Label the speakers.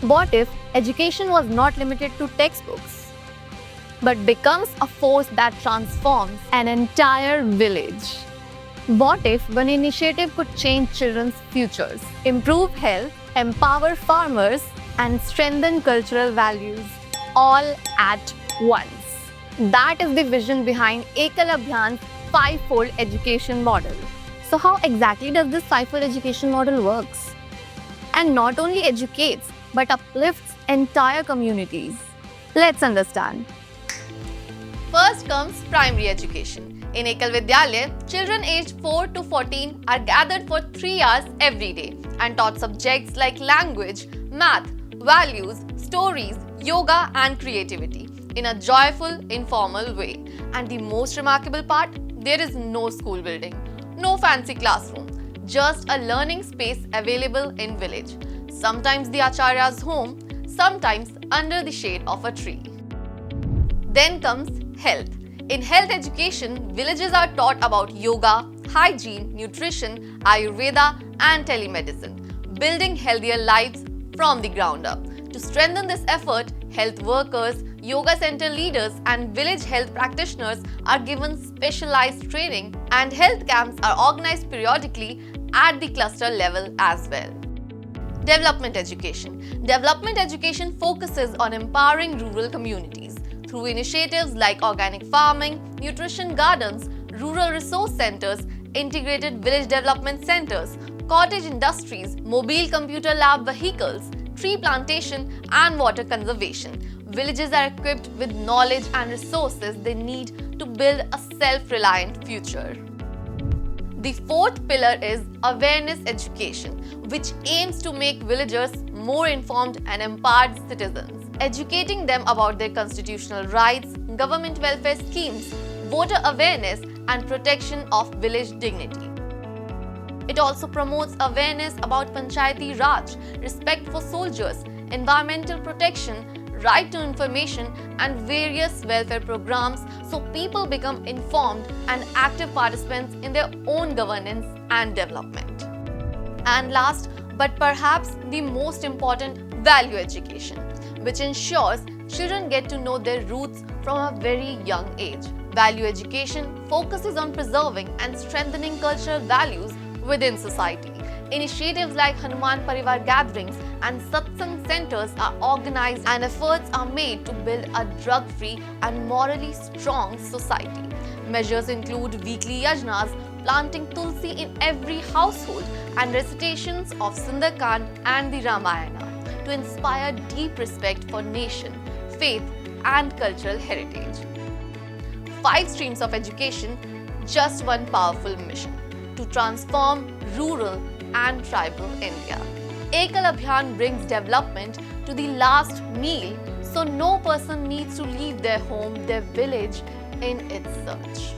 Speaker 1: What if education was not limited to textbooks, but becomes a force that transforms an entire village? What if one initiative could change children's futures, improve health, empower farmers, and strengthen cultural values all at once? That is the vision behind Ekal Abhiyan's five-fold education model. So how exactly does this five-fold education model works? And not only educates, but uplifts entire communities. Let's understand.
Speaker 2: First comes primary education. In Ekal Vidyalaya, children aged 4 to 14 are gathered for 3 hours every day and taught subjects like language, math, values, stories, yoga and creativity in a joyful, informal way. And the most remarkable part, there is no school building, no fancy classroom, just a learning space available in village. Sometimes the acharya's home, sometimes under the shade of a tree. Then comes health. In health education, villagers are taught about yoga, hygiene, nutrition, Ayurveda and telemedicine, building healthier lives from the ground up. To strengthen this effort, health workers, yoga center leaders and village health practitioners are given specialized training, and health camps are organized periodically at the cluster level as well. Development education. Development education focuses on empowering rural communities through initiatives like organic farming, nutrition gardens, rural resource centers, integrated village development centers, cottage industries, mobile computer lab vehicles, tree plantation and water conservation. Villages are equipped with knowledge and resources they need to build a self-reliant future. The fourth pillar is awareness education, which aims to make villagers more informed and empowered citizens, educating them about their constitutional rights, government welfare schemes, voter awareness, and protection of village dignity. It also promotes awareness about Panchayati Raj, respect for soldiers, environmental protection, right to information, and various welfare programs so people become informed and active participants in their own governance and development. And last, but perhaps the most important, value education, which ensures children get to know their roots from a very young age. Value education focuses on preserving and strengthening cultural values within society. Initiatives like Hanuman Parivar gatherings and satsang centers are organized, and efforts are made to build a drug-free and morally strong society. Measures include weekly yajnas, planting tulsi in every household, and recitations of Sundarkand and the Ramayana to inspire deep respect for nation, faith, and cultural heritage. 5 streams of education, just one powerful mission: to transform rural and tribal India. Ekal Abhiyan brings development to the last meal, so no person needs to leave their home, their village in its search.